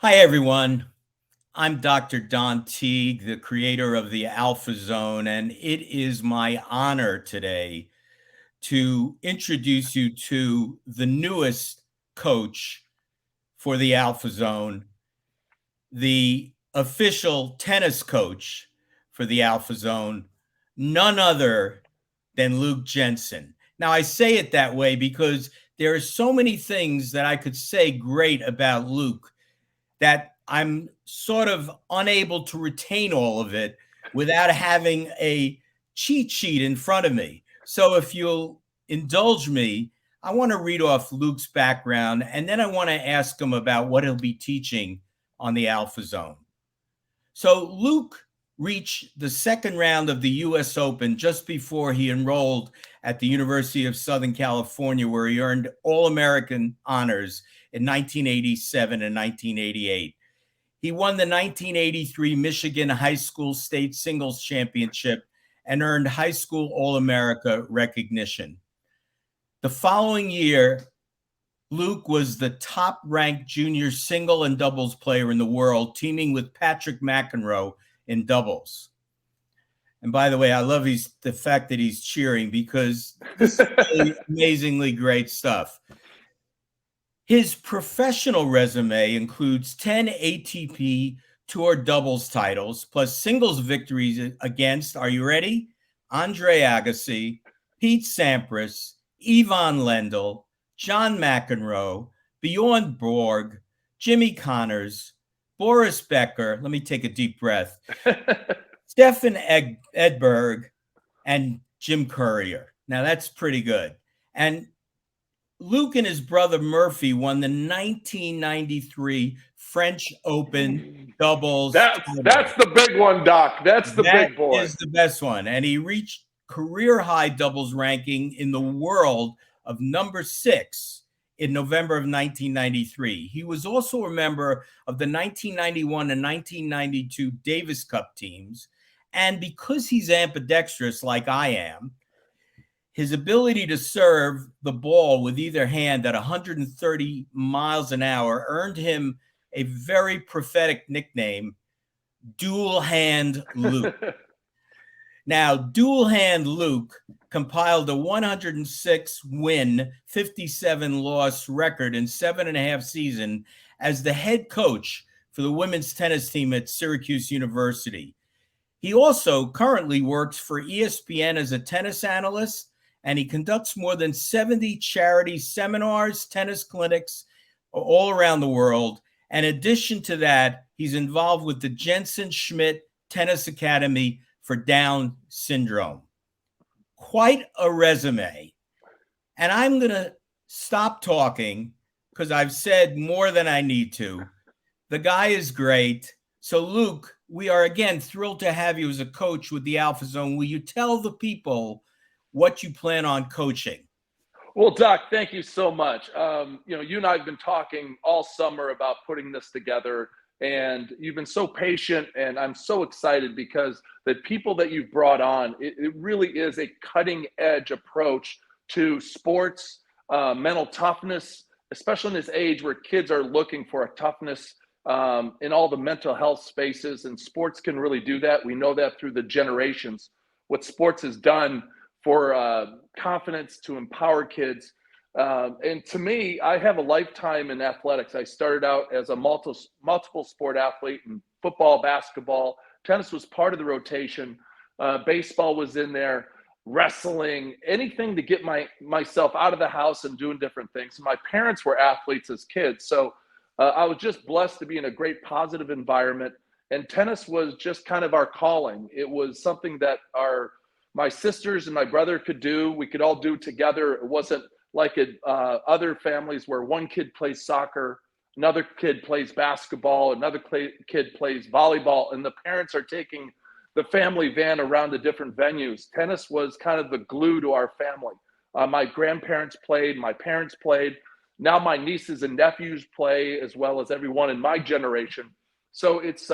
Hi, everyone. I'm Dr. Don Teague, the creator of the Alpha Zone, and it is my honor today to introduce you to the newest coach for the Alpha Zone, the official tennis coach for the Alpha Zone, none other than Luke Jensen. Now, I say it that way because there are so many things that I could say great about Luke that I'm sort of unable to retain all of it without having a cheat sheet in front of me. So if you'll indulge me, I want to read off Luke's background and then I want to ask him about what he'll be teaching on the Alpha Zone. So Luke reached the second round of the US Open just before he enrolled at the University of Southern California, where he earned All-American honors in 1987 and 1988. He won the 1983 Michigan High School State Singles Championship and earned High School All-America recognition. The following year, Luke was the top-ranked junior single and doubles player in the world, teaming with Patrick McEnroe in doubles. And by the way, I love the fact that he's cheering because this is really amazingly great stuff. His professional resume includes 10 ATP Tour doubles titles, plus singles victories against, are you ready? Andre Agassi, Pete Sampras, Ivan Lendl, John McEnroe, Bjorn Borg, Jimmy Connors, Boris Becker, let me take a deep breath, Stefan Edberg, and Jim Courier. Now, that's pretty good. And Luke and his brother Murphy won the 1993 French Open doubles. That's the big one, Doc. That's the big boy. That is the best one. And he reached career high doubles ranking in the world of number 6 in November of 1993. He was also a member of the 1991 and 1992 Davis Cup teams. And because he's ambidextrous like I am, his ability to serve the ball with either hand at 130 miles an hour earned him a very prophetic nickname, Dual Hand Luke. Now, Dual Hand Luke compiled a 106 win, 57 loss record in 7.5 seasons as the head coach for the women's tennis team at Syracuse University. He also currently works for ESPN as a tennis analyst, and he conducts more than 70 charity seminars, tennis clinics all around the world. In addition to that, he's involved with the Jensen Tennis Academy for Down syndrome. Quite a resume. And I'm going to stop talking because I've said more than I need to. The guy is great. So, Luke, we are again thrilled to have you as a coach with the Alpha Zone. Will you tell the people what you plan on coaching? Well, Doc, thank you so much. You and I have been talking all summer about putting this together, and you've been so patient, and I'm so excited because the people that you've brought on, it really is a cutting-edge approach to sports, mental toughness, especially in this age where kids are looking for a toughness in all the mental health spaces, and sports can really do that. We know that through the generations, what sports has done for confidence to empower kids. And to me, I have a lifetime in athletics. I started out as a multiple sport athlete in football, basketball. Tennis was part of the rotation. Baseball was in there, wrestling, anything to get myself out of the house and doing different things. My parents were athletes as kids. So I was just blessed to be in a great positive environment. And tennis was just kind of our calling. It was something that my sisters and my brother could do. We could all do together. It wasn't like other families where one kid plays soccer, another kid plays basketball, another kid plays volleyball, and the parents are taking the family van around to different venues. Tennis was kind of the glue to our family. My grandparents played, my parents played. Now my nieces and nephews play, as well as everyone in my generation. So it's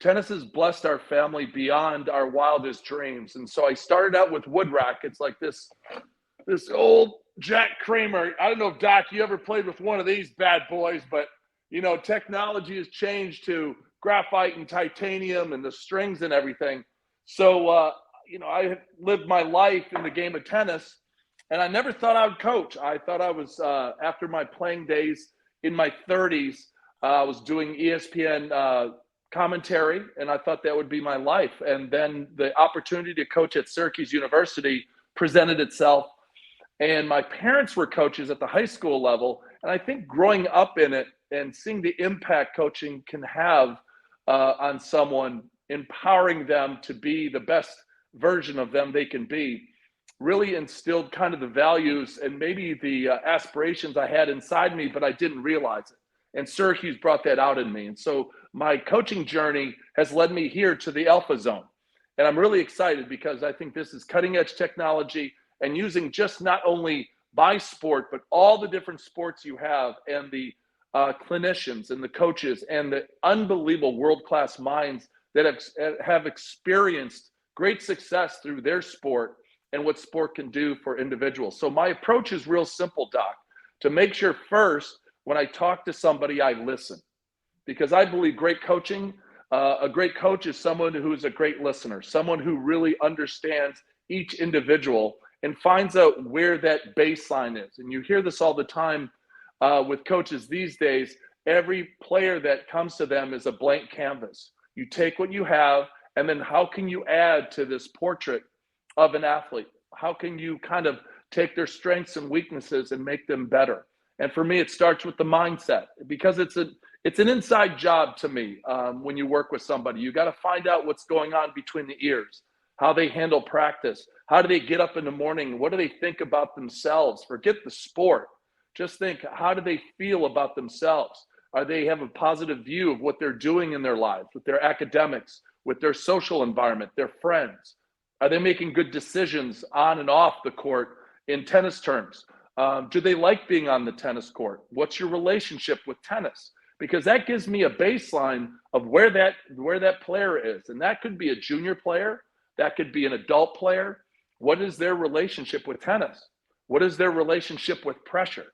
tennis has blessed our family beyond our wildest dreams. And so I started out with wood rackets, like this old Jack Kramer. I don't know, Doc, you ever played with one of these bad boys, but technology has changed to graphite and titanium and the strings and everything. So, I lived my life in the game of tennis, and I never thought I would coach. I thought I was, after my playing days in my 30s, I was doing ESPN commentary, and I thought that would be my life. And then the opportunity to coach at Syracuse University presented itself. And my parents were coaches at the high school level. And I think growing up in it and seeing the impact coaching can have on someone, empowering them to be the best version of them they can be, really instilled kind of the values and maybe the aspirations I had inside me, but I didn't realize it. And Syracuse brought that out in me. And so my coaching journey has led me here to the Alpha Zone. And I'm really excited because I think this is cutting edge technology and using just not only by sport, but all the different sports you have, and the clinicians and the coaches and the unbelievable world-class minds that have experienced great success through their sport and what sport can do for individuals. So my approach is real simple, Doc, to make sure first, when I talk to somebody, I listen, because I believe great coaching, a great coach is someone who's a great listener, someone who really understands each individual and finds out where that baseline is. And you hear this all the time with coaches these days. Every player that comes to them is a blank canvas. You take what you have, and then how can you add to this portrait of an athlete? How can you kind of take their strengths and weaknesses and make them better? And for me, it starts with the mindset, because it's an inside job to me. When you work with somebody, you got to find out what's going on between the ears, how they handle practice, how do they get up in the morning, what do they think about themselves? Forget the sport. Just think, how do they feel about themselves? Are they have a positive view of what they're doing in their lives, with their academics, with their social environment, their friends? Are they making good decisions on and off the court in tennis terms? Do they like being on the tennis court? What's your relationship with tennis? Because that gives me a baseline of where that player is. And that could be a junior player. That could be an adult player. What is their relationship with tennis? What is their relationship with pressure?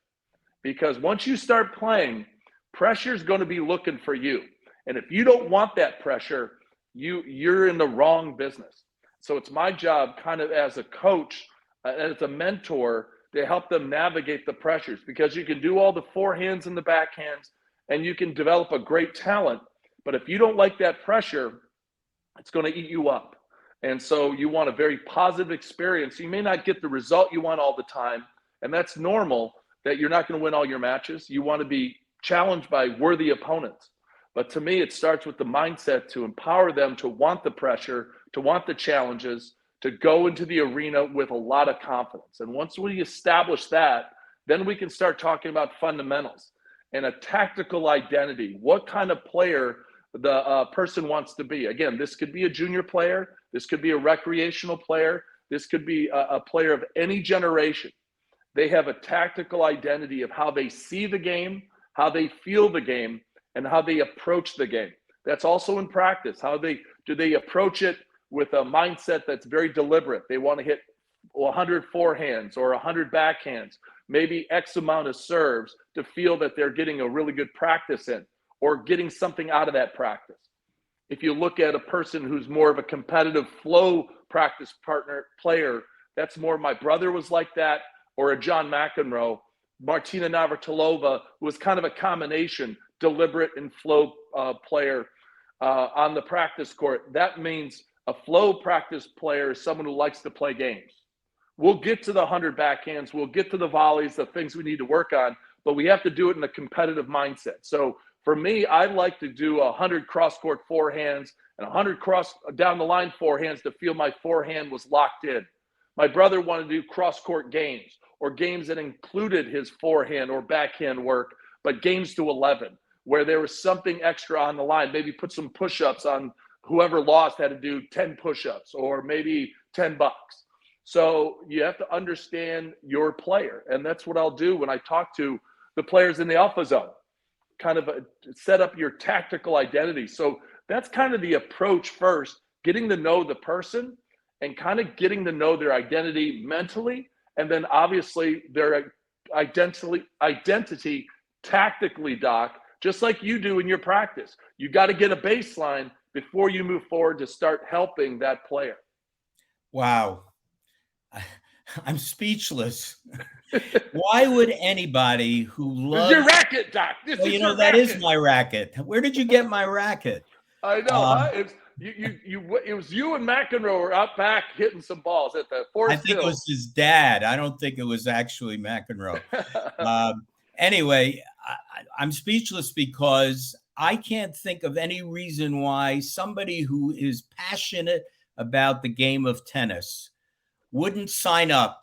Because once you start playing, pressure is going to be looking for you. And if you don't want that pressure, you're in the wrong business. So it's my job kind of as a coach, as a mentor, to help them navigate the pressures, because you can do all the forehands and the backhands and you can develop a great talent. But if you don't like that pressure, it's going to eat you up. And so you want a very positive experience. You may not get the result you want all the time, and that's normal, that you're not going to win all your matches. You want to be challenged by worthy opponents. But to me, it starts with the mindset to empower them to want the pressure, to want the challenges, to go into the arena with a lot of confidence. And once we establish that, then we can start talking about fundamentals and a tactical identity. What kind of player the person wants to be. Again, this could be a junior player. This could be a recreational player. This could be a player of any generation. They have a tactical identity of how they see the game, how they feel the game, and how they approach the game. That's also in practice. Do they approach it with a mindset that's very deliberate? They want to hit 100 forehands or 100 backhands, maybe X amount of serves, to feel that they're getting a really good practice in, or getting something out of that practice. If you look at a person who's more of a competitive flow practice partner player, that's more, my brother was like that, or a John McEnroe. Martina Navratilova was kind of a combination, deliberate and flow player on the practice court. That means a flow practice player is someone who likes to play games. We'll get to the 100 backhands, we'll get to the volleys, the things we need to work on, but we have to do it in a competitive mindset. So for me, I like to do 100 cross-court forehands and 100 cross down the line forehands to feel my forehand was locked in. My brother wanted to do cross-court games, or games that included his forehand or backhand work, but games to 11, where there was something extra on the line. Maybe put some push-ups on. Whoever lost had to do 10 push-ups, or maybe $10. So you have to understand your player. And that's what I'll do when I talk to the players in the Alpha Zone. Kind of set up your tactical identity. So that's kind of the approach first, getting to know the person and kind of getting to know their identity mentally, and then obviously their identity tactically, Doc, just like you do in your practice. You got to get a baseline before you move forward to start helping that player. Wow. I'm speechless. Why would anybody who This is loves... your racket, Doc. This is your that racket. is my racket. Where did you get my racket? I know, huh? It was you and McEnroe were out back hitting some balls at the Forest I think Hill. it was his dad. I don't think it was actually McEnroe. Anyway, I'm speechless because I can't think of any reason why somebody who is passionate about the game of tennis wouldn't sign up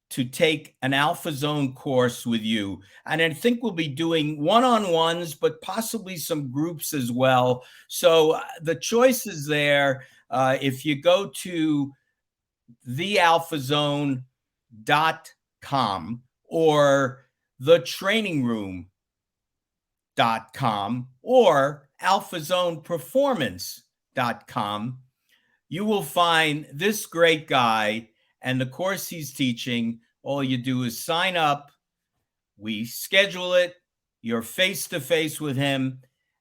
to take an Alpha Zone course with you. And I think we'll be doing one-on-ones, but possibly some groups as well. So the choice is there. If you go to thealphazone.com or thetrainingroom.com or alphazoneperformance.com, you will find this great guy and the course he's teaching. All you do is sign up. We schedule it. You're face-to-face with him,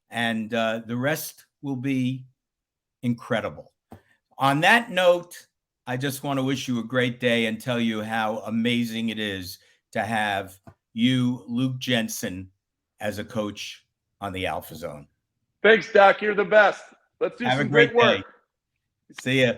and the rest will be incredible. On that note, I just want to wish you a great day and tell you how amazing it is to have you, Luke Jensen, as a coach on the Alpha Zone. Thanks, Doc. You're the best. Let's do Have some a great great work. day. See ya.